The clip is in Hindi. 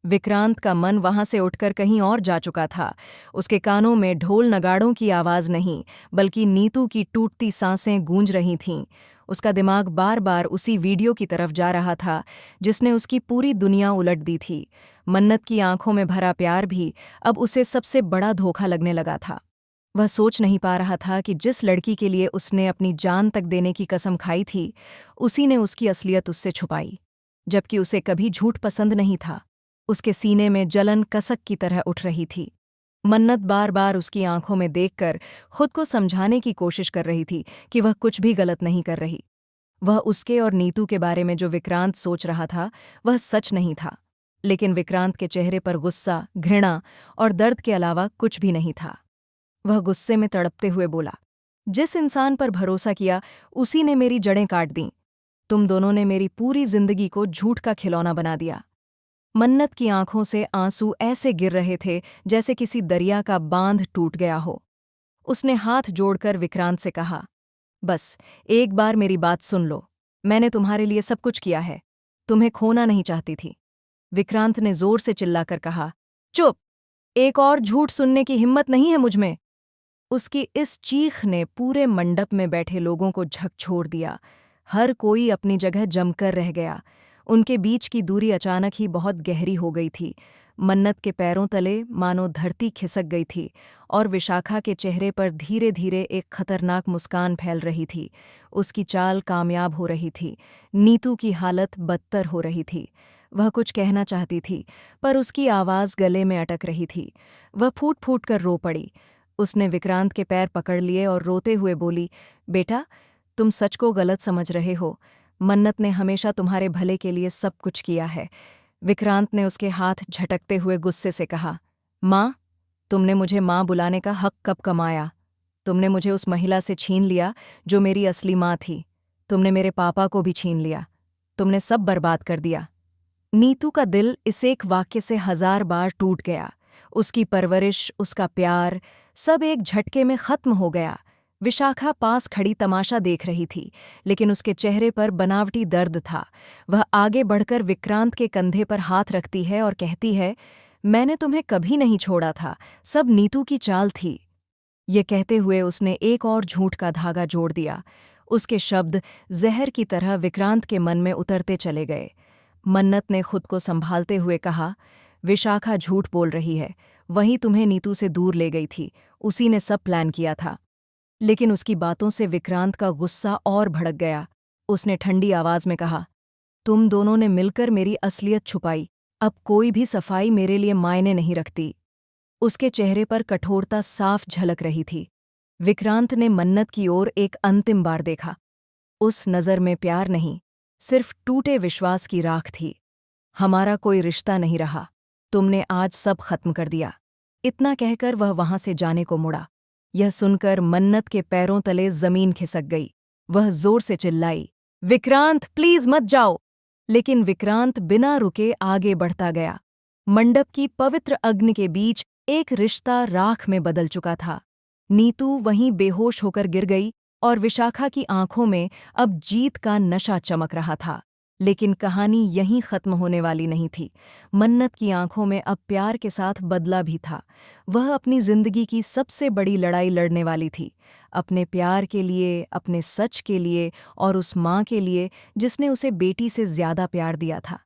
विक्रांत का मन वहां से उठकर कहीं और जा चुका था। उसके कानों में ढोल नगाड़ों की आवाज नहीं, बल्कि नीतू की टूटती सांसें गूंज रही थीं। उसका दिमाग बार बार उसी वीडियो की तरफ जा रहा था जिसने उसकी पूरी दुनिया उलट दी थी। मन्नत की आंखों में भरा प्यार भी अब उसे सबसे बड़ा धोखा लगने लगा था। वह सोच नहीं पा रहा था कि जिस लड़की के लिए उसने अपनी जान तक देने की कसम खाई थी, उसी ने उसकी असलियत उससे छुपाई। जबकि उसे कभी झूठ पसंद नहीं था, उसके सीने में जलन कसक की तरह उठ रही थी। मन्नत बार बार उसकी आंखों में देखकर खुद को समझाने की कोशिश कर रही थी कि वह कुछ भी गलत नहीं कर रही। वह उसके और नीतू के बारे में जो विक्रांत सोच रहा था वह सच नहीं था। लेकिन विक्रांत के चेहरे पर गुस्सा, घृणा और दर्द के अलावा कुछ भी नहीं था। वह गुस्से में तड़पते हुए बोला, जिस इंसान पर भरोसा किया उसी ने मेरी जड़ें काट दीं। तुम दोनों ने मेरी पूरी जिंदगी को झूठ का खिलौना बना दिया। मन्नत की आंखों से आंसू ऐसे गिर रहे थे जैसे किसी दरिया का बांध टूट गया हो। उसने हाथ जोड़कर विक्रांत से कहा, बस एक बार मेरी बात सुन लो। मैंने तुम्हारे लिए सब कुछ किया है, तुम्हें खोना नहीं चाहती थी। विक्रांत ने जोर से चिल्लाकर कहा, चुप! एक और झूठ सुनने की हिम्मत नहीं है मुझमें। उसकी इस चीख ने पूरे मंडप में बैठे लोगों को झकझोर दिया। हर कोई अपनी जगह जमकर रह गया। उनके बीच की दूरी अचानक ही बहुत गहरी हो गई थी। मन्नत के पैरों तले मानो धरती खिसक गई थी और विशाखा के चेहरे पर धीरे धीरे एक खतरनाक मुस्कान फैल रही थी। उसकी चाल कामयाब हो रही थी। नीतू की हालत बदतर हो रही थी। वह कुछ कहना चाहती थी, पर उसकी आवाज़ गले में अटक रही थी। वह फूट फूट कर रो पड़ी। उसने विक्रांत के पैर पकड़ लिए और रोते हुए बोली, बेटा, तुम सच को गलत समझ रहे हो। मन्नत ने हमेशा तुम्हारे भले के लिए सब कुछ किया है। विक्रांत ने उसके हाथ झटकते हुए गुस्से से कहा, माँ, तुमने मुझे माँ बुलाने का हक कब कमाया? तुमने मुझे उस महिला से छीन लिया जो मेरी असली माँ थी। तुमने मेरे पापा को भी छीन लिया। तुमने सब बर्बाद कर दिया। नीतू का दिल इस एक वाक्य से 1000 बार टूट गया। उसकी परवरिश, उसका प्यार, सब एक झटके में खत्म हो गया। विशाखा पास खड़ी तमाशा देख रही थी, लेकिन उसके चेहरे पर बनावटी दर्द था। वह आगे बढ़कर विक्रांत के कंधे पर हाथ रखती है और कहती है, मैंने तुम्हें कभी नहीं छोड़ा था, सब नीतू की चाल थी। ये कहते हुए उसने एक और झूठ का धागा जोड़ दिया। उसके शब्द जहर की तरह विक्रांत के मन में उतरते चले गए। मन्नत ने खुद को संभालते हुए कहा, विशाखा झूठ बोल रही है। वही तुम्हें नीतू से दूर ले गई थी, उसी ने सब प्लान किया था। लेकिन उसकी बातों से विक्रांत का गुस्सा और भड़क गया। उसने ठंडी आवाज में कहा, तुम दोनों ने मिलकर मेरी असलियत छुपाई। अब कोई भी सफाई मेरे लिए मायने नहीं रखती। उसके चेहरे पर कठोरता साफ झलक रही थी। विक्रांत ने मन्नत की ओर एक अंतिम बार देखा। उस नज़र में प्यार नहीं, सिर्फ टूटे विश्वास की राख थी। हमारा कोई रिश्ता नहीं रहा, तुमने आज सब खत्म कर दिया। इतना कहकर वह वहां से जाने को मुड़ा। यह सुनकर मन्नत के पैरों तले जमीन खिसक गई। वह जोर से चिल्लाई, विक्रांत, प्लीज मत जाओ। लेकिन विक्रांत बिना रुके आगे बढ़ता गया। मंडप की पवित्र अग्नि के बीच एक रिश्ता राख में बदल चुका था। नीतू वहीं बेहोश होकर गिर गई और विशाखा की आंखों में अब जीत का नशा चमक रहा था। लेकिन कहानी यहीं खत्म होने वाली नहीं थी। मन्नत की आंखों में अब प्यार के साथ बदला भी था। वह अपनी जिंदगी की सबसे बड़ी लड़ाई लड़ने वाली थी, अपने प्यार के लिए, अपने सच के लिए और उस माँ के लिए जिसने उसे बेटी से ज्यादा प्यार दिया था।